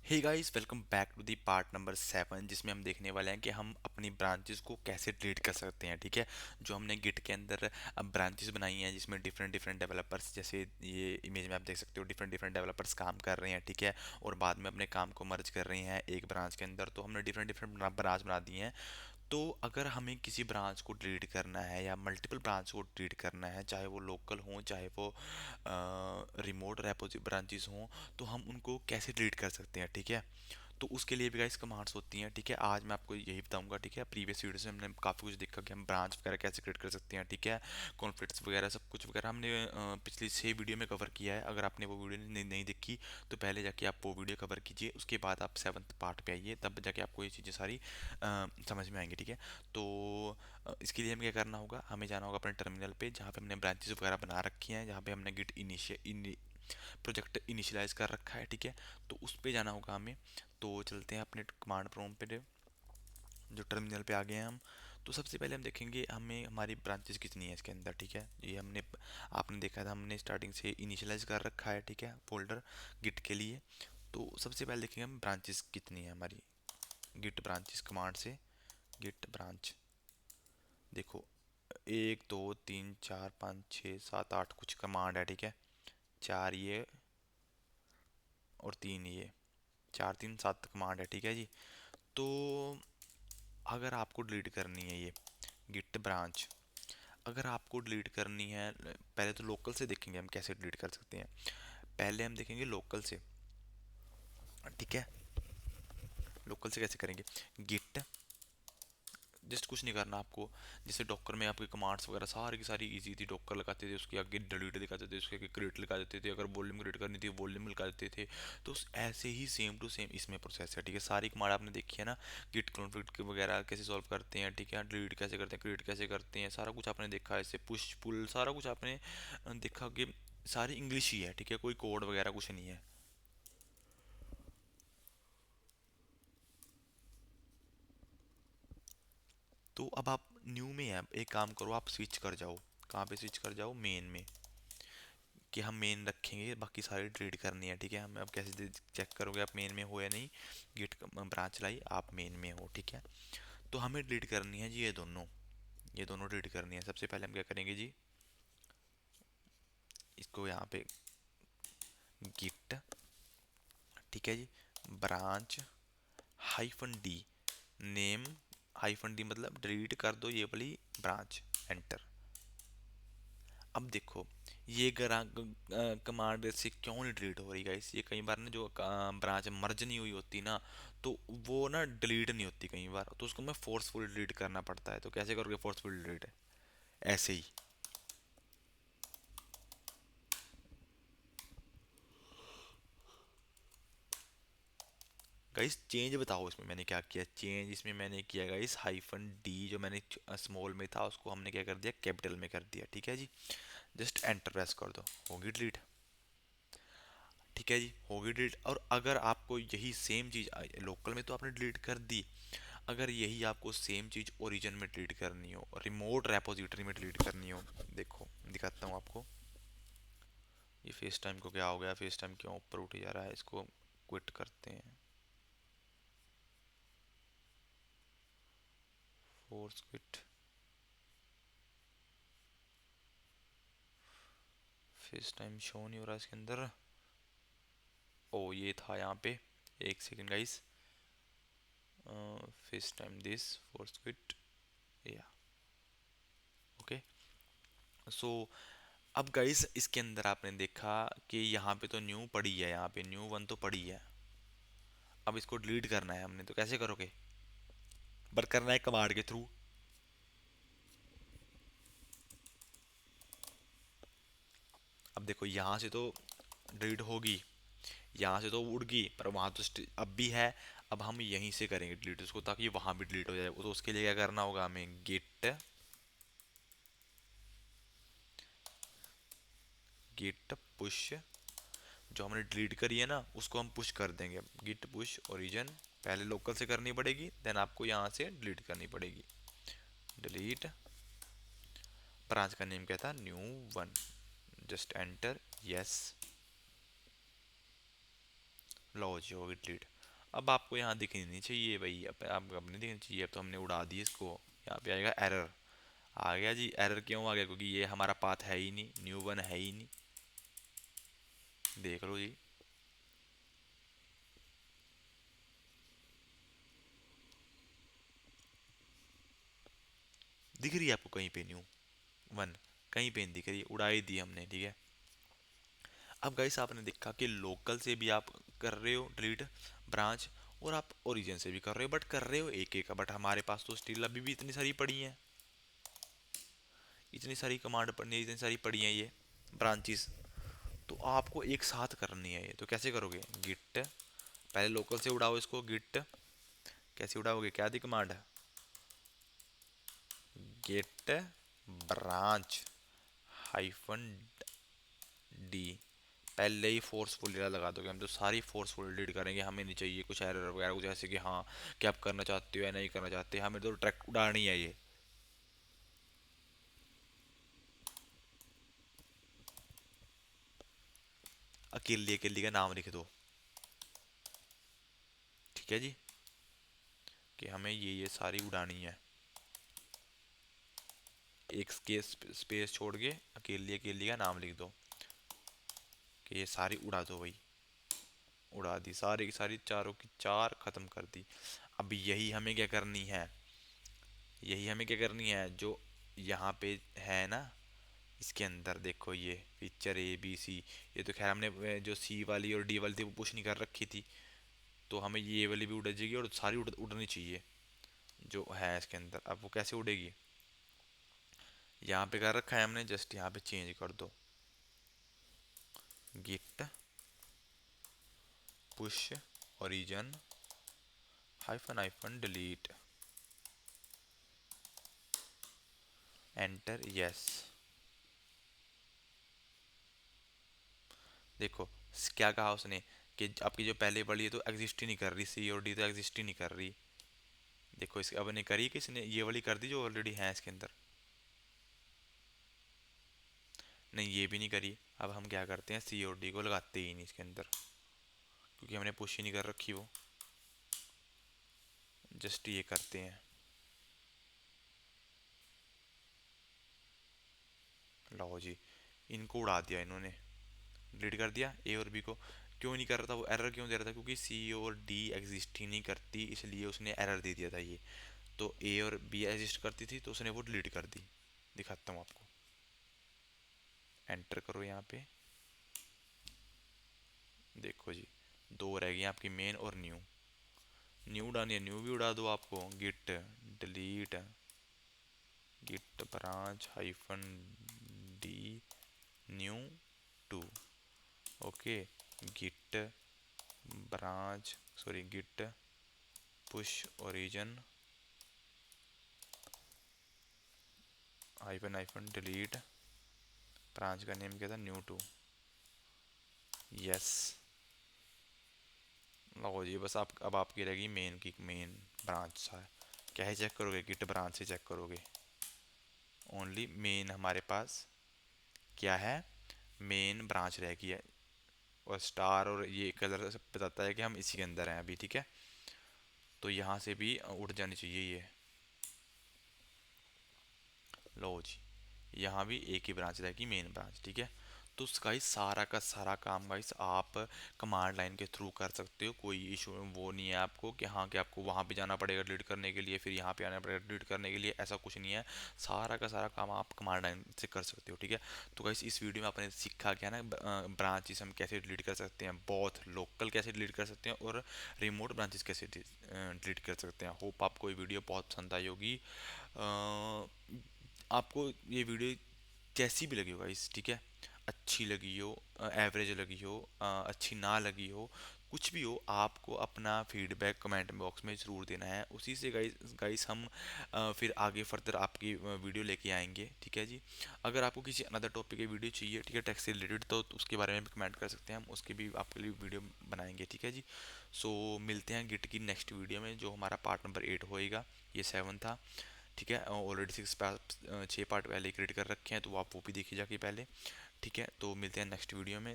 Hey guys, welcome back to the part number 7 जिसमें हम देखने वाले हैं कि हम अपनी ब्रांचेस को कैसे डिलीट कर सकते हैं। ठीक है। जो हमने गिट के अंदर अब ब्रांचेस बनाई हैं जिसमें डिफरेंट डिफरेंट डेवलपर्स, जैसे ये इमेज में आप देख सकते हो, डिफरेंट डिफरेंट डेवलपर्स काम कर रहे हैं। ठीक है। और बाद में अपने काम को मर्ज कर रहे हैं एक ब्रांच के अंदर, तो हमने डिफरेंट डिफरेंट ब्रांच बना दी हैं। तो अगर हमें किसी ब्रांच को डिलीट करना है या मल्टीपल ब्रांच को डिलीट करना है, चाहे वो लोकल हों चाहे वो रिमोट रेपो ब्रांचेस हों, तो हम उनको कैसे डिलीट कर सकते हैं। ठीक है। तो उसके लिए भी गाइस कमांड्स होती हैं। ठीक है। आज मैं आपको यही बताऊंगा। ठीक है। प्रीवियस वीडियो से हमने काफ़ी कुछ देखा कि हम ब्रांच वगैरह कैसे क्रिएट कर सकते हैं। ठीक है। कॉन्फ्लिक्ट्स वगैरह सब कुछ वगैरह हमने पिछली 6 वीडियो में कवर किया है। अगर आपने वो वीडियो नहीं देखी तो पहले जाके आप वो वीडियो कवर कीजिए, उसके बाद आप 7th पार्ट पे आइए, तब जाके आपको ये चीज़ें सारी समझ में आएंगी। ठीक है। तो इसके लिए हमें क्या करना होगा, हमें जाना होगा अपने टर्मिनल पे जहाँ पे हमने ब्रांचेस वगैरह बना रखी हैं, जहाँ पे हमने गिट इनिशियल प्रोजेक्ट इनिशियलाइज कर रखा है। ठीक है। तो उस पे जाना होगा हमें। तो चलते हैं अपने कमांड प्रॉम्प्ट पे, जो टर्मिनल पे आ गए हैं हम। तो सबसे पहले हम देखेंगे हमें हमारी ब्रांचेस कितनी है इसके अंदर। ठीक है। ये हमने आपने देखा था, हमने स्टार्टिंग से इनिशियलाइज कर रखा है। ठीक है। फोल्डर गिट के लिए। तो सबसे पहले देखेंगे हम ब्रांचेस कितनी है हमारी। गिट ब्रांचेस कमांड से गिट ब्रांच देखो, 1 2 3 4 5 6 7 8 कुछ कमांड है। ठीक है। 4 ये और 3 ये, 4 3 7 कमांड है। ठीक है जी। तो अगर आपको डिलीट करनी है ये गिट ब्रांच, अगर आपको डिलीट करनी है, पहले तो लोकल से देखेंगे हम कैसे डिलीट कर सकते हैं। पहले हम देखेंगे लोकल से। ठीक है। लोकल से कैसे करेंगे, गिट, जस्ट कुछ नहीं करना आपको। जैसे डॉकर में आपके कमांड्स वगैरह सारी की सारी इजी थी। डॉकर लगाते थे, उसके आगे डिलीट लिखाते थे, उसके आगे क्रिएट लिखा देते थे, अगर वॉल्यूम क्रिएट करनी थी वॉल्यूम लिखा देते थे। तो ऐसे ही सेम टू सेम इसमें प्रोसेस है। ठीक है। सारी कमांड आपने देखी है ना, गिट कॉन्फ्लिक्ट वगैरह कैसे सॉल्व करते हैं। ठीक है। डिलीट कैसे करते हैं, क्रिएट कैसे करते हैं, सारा कुछ आपने देखा है। ऐसे पुश पुल सारा कुछ आपने देखा कि सारी इंग्लिश ही है। ठीक है। कोई कोड वगैरह कुछ नहीं है। तो अब आप न्यू में है, एक काम करो, आप स्विच कर जाओ। कहाँ पे स्विच कर जाओ, मेन में, कि हम मेन रखेंगे, बाकी सारी डिलीट करनी है। ठीक है। हम अब कैसे चेक करोगे आप मेन में हो या नहीं। गिट ब्रांच लाई, आप मेन में हो। ठीक है। तो हमें डिलीट करनी है जी ये दोनों डिलीट करनी है। सबसे पहले हम क्या करेंगे जी, इसको यहाँ पे गिट, ठीक है जी, branch hyphen D name, hyphen D मतलब डिलीट कर दो ये वाली ब्रांच, एंटर। अब देखो, ये कमांड से क्यों नहीं डिलीट हो रही गाइस, ये कई बार ना जो ब्रांच मर्ज नहीं हुई होती ना, तो वो ना डिलीट नहीं होती कई बार, तो उसको मैं फोर्सफुल डिलीट करना पड़ता है। तो कैसे करोगे फोर्सफुल डिलीट, ऐसे ही गाइस। चेंज बताओ इसमें मैंने क्या किया, चेंज इसमें मैंने किया गाइस, हाइफन डी जो मैंने स्मॉल में था उसको हमने क्या कर दिया, कैपिटल में कर दिया। ठीक है जी। जस्ट एंटर प्रेस कर दो, होगी डिलीट। ठीक है जी, होगी डिलीट। और अगर आपको यही सेम चीज़ लोकल में तो आपने डिलीट कर दी, अगर यही आपको सेम चीज़ ओरिजिन में डिलीट करनी हो, रिमोट रेपोजिटरी में डिलीट करनी हो, देखो दिखाता हूँ आपको। ये फेस टाइम को क्या हो गया, फेस टाइम क्यों ऊपर उठ जा रहा है, इसको क्विट करते हैं, force quit. Face time show नहीं हो रहा इसके अंदर। ओ ये था यहाँ पे, एक second guys, face time this force quit, या ओके। सो अब गाइस इसके अंदर आपने देखा कि यहाँ पे तो न्यू पड़ी है, यहाँ पे न्यू वन तो पड़ी है। अब इसको डिलीट करना है हमने, तो कैसे करोगे, पर करना है कमांड के थ्रू। अब देखो यहाँ से तो डिलीट होगी, यहाँ से तो उड़ गई, पर वहाँ तो अब भी है। अब हम यहीं से करेंगे डिलीट उसको, ताकि वहाँ भी डिलीट हो जाए। तो उसके लिए क्या करना होगा हमें, गिट, गिट पुश, जो हमने डिलीट करी है ना उसको हम पुश कर देंगे। गिट पुश ओरिजिन, पहले लोकल से करनी पड़ेगी, देन आपको यहाँ से डिलीट करनी पड़ेगी। डिलीट, ब्रांच का नेम क्या था, new one, just enter, yes. लो जी होगी डिलीट। अब आपको यहाँ दिखनी नहीं चाहिए भाई, अब आपको अब नहीं दिखनी चाहिए, अब तो हमने उड़ा दी इसको। यहाँ पे आएगा एरर। आ गया जी, एरर क्यों आ गया? क्योंकि ये हमारा पाथ है ही नहीं, न्यू वन है ही नहीं। देख लो जी। दिख रही है आपको कहीं पे न्यू वन? कहीं पे नहीं दिख रही, उड़ा ही दी हमने, ठीक है। अब गाइस आपने देखा कि लोकल से भी आप कर रहे हो डिलीट ब्रांच, और आप ओरिजिन से भी कर रहे हो, बट कर रहे हो एक एक, बट हमारे पास तो स्टिल अभी भी इतनी सारी पड़ी हैं, इतनी सारी कमांड पढ़नी है, इतनी सारी पड़ी हैं ये ब्रांचेस। तो आपको एक साथ करनी है ये, तो कैसे करोगे? गिट, पहले लोकल से उड़ाओ इसको, गिट कैसे उड़ाओगे, क्या दी कमांड है? Git branch hyphen D. पहले ही फोर्सफुल लगा दोगे, हम तो सारी फोर्सफुल डिलीट करेंगे, हमें नहीं चाहिए कुछ एरर वगैरह कुछ ऐसे कि हाँ कि आप करना चाहते हो या नहीं करना चाहते, हमें तो ट्रैक उड़ानी है ये। अकेली अकेली का नाम लिख दो, ठीक है जी, कि हमें ये सारी उड़ानी है। एक के स्पेस छोड़ के अकेली अकेली का नाम लिख दो कि ये सारी उड़ा दो भाई। उड़ा दी सारी की सारी, चारों की चार खत्म कर दी। अब यही हमें क्या करनी है, यही हमें क्या करनी है, जो यहाँ पे है ना, इसके अंदर देखो ये पिक्चर ए बी सी, ये तो खैर हमने जो सी वाली और डी वाली थी वो पुश नहीं कर रखी थी, तो हमें ये वाली भी उड़ जाएगी और सारी उड़नी चाहिए जो है इसके अंदर। अब वो कैसे उड़ेगी? यहाँ पे कर रखा है हमने, जस्ट यहाँ पे चेंज कर दो, git push origin hyphen hyphen delete, enter yes. देखो क्या कहा उसने कि आपकी जो पहले वाली है तो एग्जिस्ट ही नहीं कर रही, सी और डी तो एग्जिस्ट ही नहीं कर रही। देखो इसके अब ने करी, किसने ये वाली कर दी जो ऑलरेडी है इसके अंदर? नहीं ये भी नहीं करी। अब हम क्या करते हैं, सी और डी को लगाते ही नहीं इसके अंदर, क्योंकि हमने पुश ही नहीं कर रखी वो, जस्ट ये करते हैं। लो जी, इनको उड़ा दिया इन्होंने, डिलीट कर दिया ए और बी को। क्यों नहीं कर रहा था वो, एरर क्यों दे रहा था? क्योंकि सी और डी एग्जिस्ट ही नहीं करती, इसलिए उसने एरर दे दिया था ये। तो ए और बी एग्जिस्ट करती थी तो उसने वो डिलीट कर दी। दिखाता हूँ आपको, एंटर करो यहाँ पे, देखो जी, दो रह गई आपकी, मेन और न्यू। न्यू उड़ानी है, न्यू भी उड़ा दो आपको, git delete git branch hyphen D new two, okay, git branch sorry git push origin hyphen hyphen delete, branch का नेम क्या था, न्यू टू, यस। लो जी बस आप, अब आपकी रहेगी मेन की मेन ब्रांच सा। क्या है चेक करोगे? गिट ब्रांच से चेक करोगे, ओनली मेन हमारे पास क्या है, मेन ब्रांच रहेगी है, और स्टार और ये कलर से बताता है कि हम इसी के अंदर हैं अभी, ठीक है। तो यहाँ से भी उठ जानी चाहिए ये। लो जी, यहाँ भी एक ही ब्रांच रहेगी, मेन ब्रांच, ठीक है। तो गाइस सारा का सारा काम गाइस आप कमांड लाइन के थ्रू कर सकते हो, कोई इशू वो नहीं है आपको कि हाँ कि आपको वहाँ पे जाना पड़ेगा डिलीट करने के लिए, फिर यहाँ पे आना पड़ेगा डिलीट करने के लिए, ऐसा कुछ नहीं है। सारा का सारा काम आप कमांड लाइन से कर सकते हो, ठीक है। तो गाइस इस वीडियो में आपने सीखा क्या ना, ब्रांचेस हम कैसे डिलीट कर सकते हैं, बहुत लोकल कैसे डिलीट कर सकते हैं, और रिमोट ब्रांचेस कैसे डिलीट कर सकते हैं। होप आपको ये वीडियो बहुत पसंद आई होगी। आपको ये वीडियो जैसी भी लगी हो गाइस, ठीक है, अच्छी लगी हो, एवरेज लगी हो, अच्छी ना लगी हो, कुछ भी हो, आपको अपना फीडबैक कमेंट बॉक्स में ज़रूर देना है। उसी से गाइस गाइस हम फिर आगे फर्दर आपकी वीडियो लेके आएंगे, ठीक है जी। अगर आपको किसी अनदर टॉपिक की वीडियो चाहिए, ठीक है, टैक्स से रिलेटेड, तो उसके बारे में भी कमेंट कर सकते हैं, हम उसके भी आपके लिए वीडियो बनाएंगे, ठीक है जी। सो मिलते हैं गिट की नेक्स्ट वीडियो में, जो हमारा पार्ट नंबर 8 होएगा, ये 7 था, ठीक है। ऑलरेडी 6 पार्ट पहले क्रिएट कर रखे हैं, तो आप वो भी देखिए जाके पहले, ठीक है। तो मिलते हैं नेक्स्ट वीडियो में।